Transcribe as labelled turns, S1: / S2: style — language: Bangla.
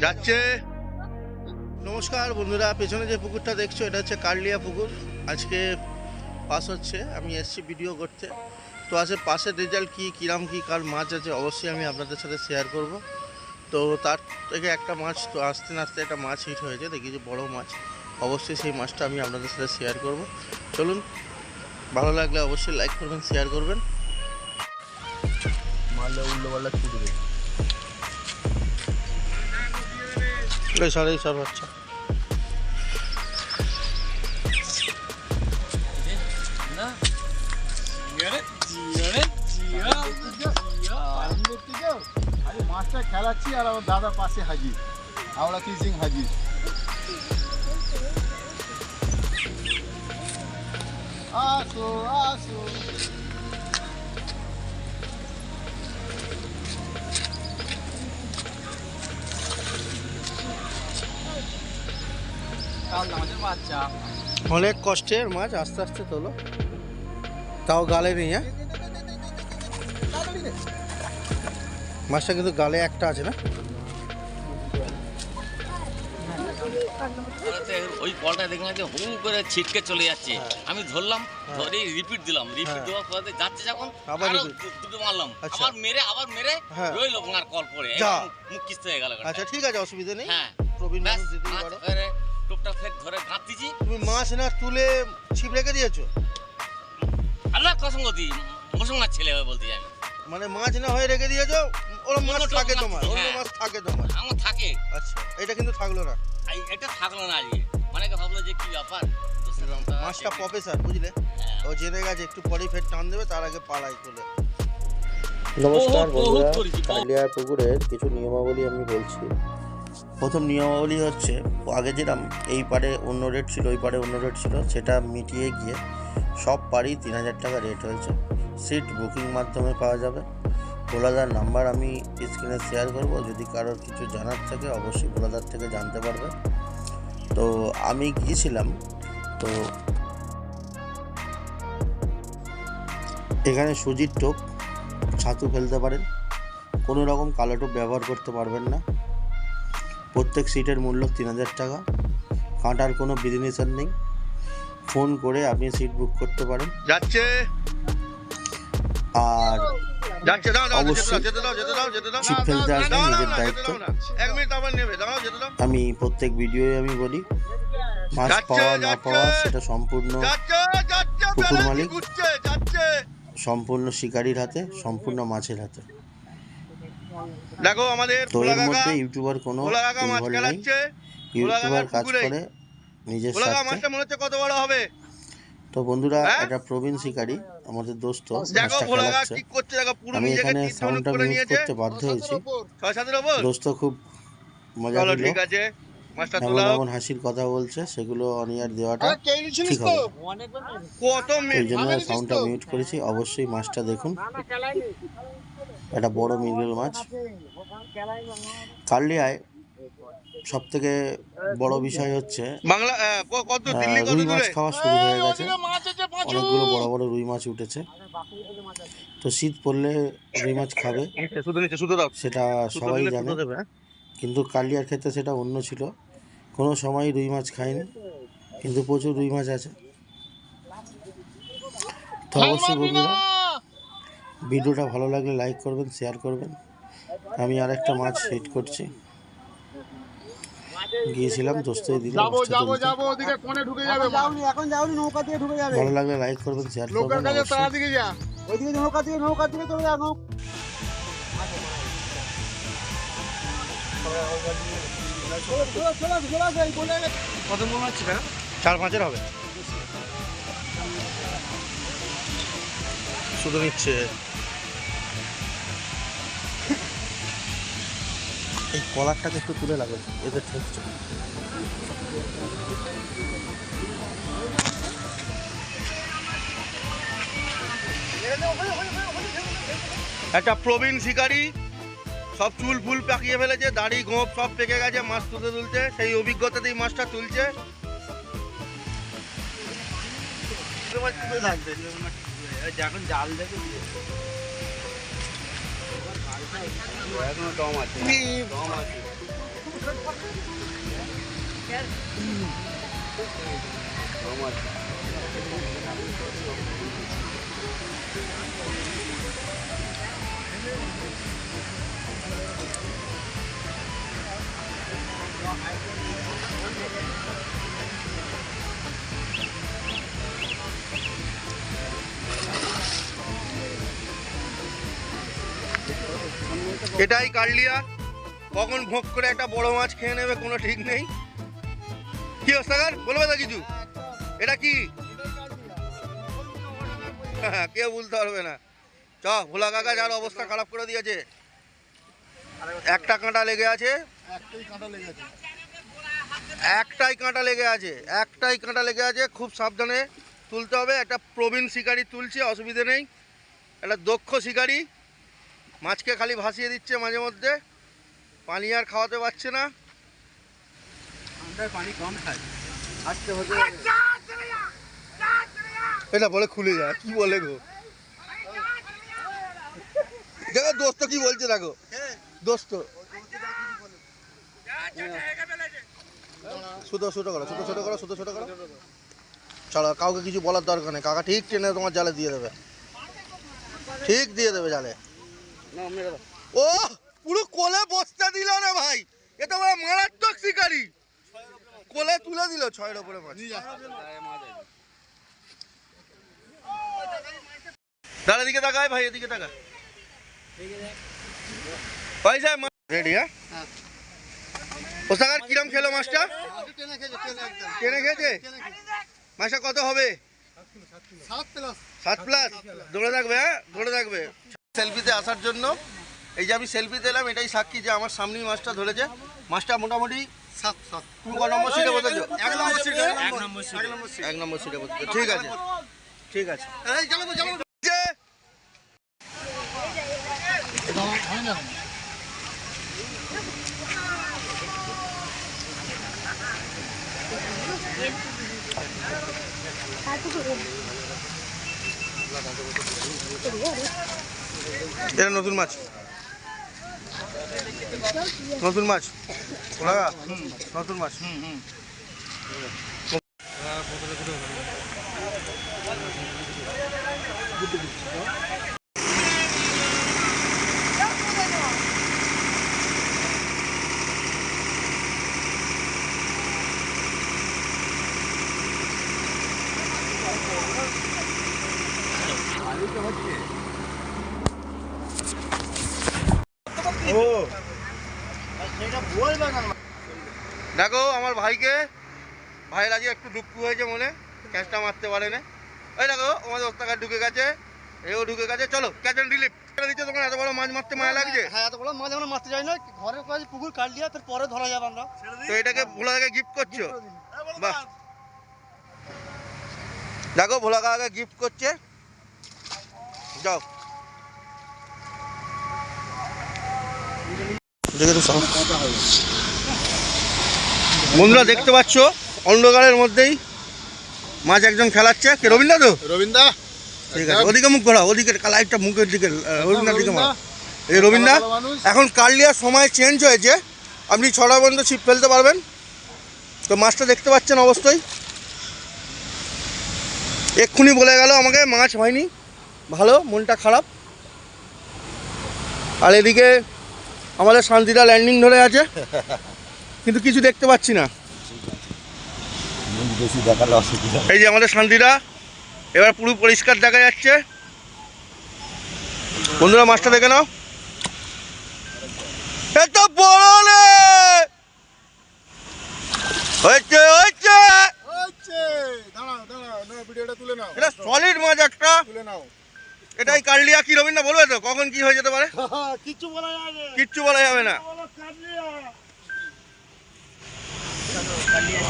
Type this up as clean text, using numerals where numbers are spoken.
S1: যাচ্ছে। নমস্কার বন্ধুরা, পেছনে যে পুকুরটা দেখছো এটা হচ্ছে কারলিয়া পুকুর। আজকে পাস হচ্ছে, আমি এসছি ভিডিও করতে। তো আজকে পাসের রেজাল্ট কিরাম কি কার মাছ আছে অবশ্যই আমি আপনাদের সাথে শেয়ার করব। তো তার থেকে একটা মাছ তো আস্তে আস্তে একটা মাছ হিট হয়েছে, দেখি যে বড় মাছ, অবশ্যই সেই মাছটা আমি আপনাদের সাথে শেয়ার করব। চলুন, ভালো লাগলে অবশ্যই লাইক করবেন, শেয়ার করবেন। মারলে উল্টো পাল্টা ছুটবে, সব আচ্ছা
S2: মাছটা খেলাচ্ছি আর আমার দাদা পাশে হাজির, হাওড়া ফিশিং হাজির। আসো আসো,
S1: অনেক কষ্টের মাছ, আস্তে আস্তে তোলো, তাও গালে নেই। হ্যাঁ, মাছটা কিন্তু গালে একটা আছে না?
S3: ওই বলটা দেখলাম যে হু করে ছিটকে চলে যাচ্ছে, আমি ধরলাম, ধরে রিপিট দিলাম, রিপিট দেওয়ার পরে যাচ্ছে যখন
S1: আবার
S3: দুটো মারলাম,
S1: আচ্ছা।
S3: আবার মেরে রইল আর কল পরে মুখ কিস্ত হয়ে গেল।
S1: আচ্ছা ঠিক আছে, অসুবিধা নেই।
S3: হ্যাঁ,
S1: প্রবীণ মানুষ দিতেই পারো।
S3: টুকটা ফের ধরে গাঁত দিছি।
S1: তুমি মাছ না তুলে ছিপ রেখে দিয়েছো?
S3: আল্লাহ কসম করছি মুসলমান ছেলে হয়ে বলতে আমি,
S1: মানে মাছ না হয়ে রেখে দিয়েছো, ওরা মাছ থাকে তোমার, অন্য মাছ থাকে তোমার?
S3: আমার থাকে।
S1: আচ্ছা, এটা কিন্তু থাকলো না,
S3: এটা থাকলো না আজকে, অনেকে ভাবলো যে কি ব্যাপার,
S1: মাছটা প্রফেসর, বুঝলে? ও জেনে গেছে একটু পরেই ফের টান দেবে, তার আগে পালাই তোলে। নমস্কার বন্ধুরা, কালিয়া পুকুরের কিছু নিয়মাবলী আমি বলছি। প্রথম নিয়মাবলী হচ্ছে, আগে যেরকম এই পারে অন্য রেট ছিল, ওই পারে অন্য রেট ছিল, সেটা মিটিয়ে গিয়ে সব পারেই 3000 টাকা রেট হয়েছে। সিট বুকিং মাধ্যমে পাওয়া যাবে। ভোলাদার নাম্বার আমি স্ক্রিনে শেয়ার করব, যদি কারোর কিছু জানার থাকে অবশ্যই ভোলাদার থেকে জানতে পারবে। তো আমি গিয়েছিলাম, তো এখানে সুজির টোপ, ছাতু ফেলতে পারেন, কোনো রকম কালো টোপ ব্যবহার করতে পারবেন না। প্রত্যেক সিটের মূল্য 3000 টাকা। কাঁটার কোনো বিধিনিষেধ নেই, ফোন করে আপনি সিট বুক করতে পারেন। যাচ্ছে আর অবশ্যই ছিপ ফেলতে আসবেন নিজের দায়িত্ব। আমি প্রত্যেক ভিডিওয়ে আমি বলি, মাছ পাওয়া না পাওয়া সেটা সম্পূর্ণ পুকুর মালিক, সম্পূর্ণ শিকারির হাতে, সম্পূর্ণ মাছের হাতে। দেখো আমাদের তো এর মধ্যে ইউটিউবার কোনো ইনভলভ নেই। ইউটিউবার কাজ করে নিজের স্বার্থে। কত বড় হবে? তো বন্ধুরা, এটা প্রবীণ শিকারি আমাদের দোস্ত মাছটা খেলাচ্ছে। আমি এখানে সাউন্ডটা মিউট করতে বাধ্য হয়েছি। দোস্ত খুব মজা দিল, এমন এমন হাসির কথা বলছে, সেগুলো অন এয়ার দেওয়াটা ঠিক হবে, ওই জন্য সাউন্ডটা মিউট করেছি। অবশ্যই মাছটা দেখুন, একটা বড় মৃগেল মাছ। কারলিয়ায় সব থেকে বড় বিষয় হচ্ছে রুই মাছ খাওয়া শুরু হয়ে গেছে, অনেকগুলো বড় বড় রুই মাছ উঠেছে। তো শীত পড়লে রুই মাছ খাবে, সেটা সবাই জানে, কিন্তু কারলিয়ার ক্ষেত্রে সেটা অন্য ছিল। কোনো সময় রুই মাছ খায়নি, কিন্তু প্রচুর রুই মাছ আছে। তো অবশ্যই বন্ধুরা, ভিডিওটা ভালো লাগলে লাইক করবেন, শেয়ার করবেন। আমি আরেকটা মাছ হিট করছি, গিয়েছিলাম দোস্তই দিল। ভালো লাগলে লাইক করবেন, শেয়ার করবেন। কত মনে হচ্ছে? 4-5 হবে, শুধু নিচ্ছে। এই কলারটাকে একটু তুলে লাগবে, এদের ঠেকছে। একটা প্রবীণ শিকারী, সব চুল ফুল পাকিয়ে ফেলেছে, দাড়ি গোঁপ সব পেকে গেছে, মাছ তুলতে তুলতে সেই অভিজ্ঞতাতেই মাছটা তুলছে। যখন জাল দেখে
S2: এখনো দম আছে, দম আছে। দম আছে।
S4: এটাই কার্লিয়া, কখন ভোগ করে একটা বড় মাছ খেয়ে নেবে কোনো ঠিক নেই। কি ওস্তাদ বলবে তো কিছু? এটা কি? কেউ বলতে পারবে না। চ ভোলা কাকা যার অবস্থা খারাপ করে দিয়েছে। একটা কাঁটা লেগে আছে,
S2: একটাই কাঁটা লেগেছে।
S4: একটাই কাঁটা লেগে আছে, একটাই কাঁটা লেগে আছে। খুব সাবধানে তুলতে হবে। একটা প্রবীণ শিকারি তুলছে, অসুবিধে নেই। একটা দক্ষ শিকারি মাছকে খালি ভাসিয়ে দিচ্ছে মাঝে মধ্যে, পানি আর খাওয়াতে পারছে না।
S2: আমরা পানি কম খাই, আসতে হতে।
S4: এটা বলে খুলে যায়, কি বলে গো? দেখো দোস্ত কি বলছে, দেখো দোস্ত। ছোট ছোট করো, ছোট ছোট করো, ছোট ছোট করো। চলো, কাউকে কিছু বলার দরকার নেই। কাকা ঠিক টেনে তোমার জালে দিয়ে দেবে, ঠিক দিয়ে দেবে জালে। ও পুরো কোলে বস্তা দিল রে ভাই, এটা বড় মারাত্মক শিকারি। কোলে তুলে দিল 6-এর উপরে মাছ। দাঁড়া, দিকে তাকায় ভাই, এদিকে তাকা ভাই সাহেব। রেডি? হ্যাঁ ওস্তাদ কিরম খেলো মাছটা? টেনে খেয়েছে। মাছটা কত হবে? 7+। ধরে থাকবে, হ্যাঁ ধরে থাকবে। সেলফিতে আসার জন্য এই যে আমি সেলফিতে এলাম, এটাই সাক্ষী যে আমার সামনেই মাছটা ধরেছে। মাছটা মোটামুটি 7। তুমি ক নম্বর সিটে বসেছো? 1 নম্বর সিটে। 1 নম্বর সিটে বসেছো, ঠিক আছে ঠিক আছে।
S2: হয় না।
S4: এটা নতুন মাছ, নতুন মাছ লাগা, নতুন মাছ। দেখো আমার ভাইকে, ভাইয়ের আজকে একটু দুঃখ হয়েছে মনে, ক্যাচটা মারতে পারে না। ওই দেখো আমাদের ওস্তাদ ঢুকে গেছে, এও ঢুকে গেছে। চলো ক্যাচ অ্যান্ড রিলিফ দিচ্ছে। তখন এত বড় মাছ মারতে মায়া লাগছে।
S5: হ্যাঁ, এত বড় মাছ আমরা মারতে যাই না, ঘরের কাছে পুকুর কাট দিয়ে তার পরে ধরা যাবে। আমরা
S4: তো এটাকে ভোলা কাকাকে গিফট করছো? বাহ, দেখো ভোলা কাকাকে গিফট করছে। যাও বন্ধুরা, দেখতে পাচ্ছ অন্ধকারের মধ্যেই মাছ একজন খেলাচ্ছে। কে? রবীন্দ্র তো?
S2: রবীন্দ্র,
S4: ঠিক আছে, ওদিকে মুখ ঘোরা, ওদিকে লাইটটা মুখের দিকে, রবীন্দ্রের দিকে মার। এই রবীন্দ্র। এখন কার্লিয়ার সময় চেঞ্জ হয়েছে, আপনি 6টা পর্যন্ত ছিপ ফেলতে পারবেন। তো মাছটা দেখতে পাচ্ছেন অবশ্যই, এক্ষুনি বলে গেল আমাকে মাছ হয়নি, ভালো, মনটা খারাপ। আর এদিকে আমাদের শান্তিটা ল্যান্ডিং ধরে আছে, কিন্তু কিছু দেখতে পাচ্ছি না। এই যে আমাদের শান্তিটা এবার পুরো পরিষ্কার দেখা যাচ্ছে। বন্ধুরা মাছটা দেখে নাও, এত বড় হয়েছে হয়েছে।
S2: দাঁড়াও দাঁড়াও, ভিডিওটা তুলে নাও।
S4: এটা সলিড মাছ একটা,
S2: তুলে নাও।
S4: এটাই কার্লিয়া। কি রবীন্দ্র বলবে তো কখন কি হয়ে যেতে পারে?
S5: কিচ্ছু বলা যাবে না,
S4: কিচ্ছু বলা যাবে না।
S5: কাটলিয়া।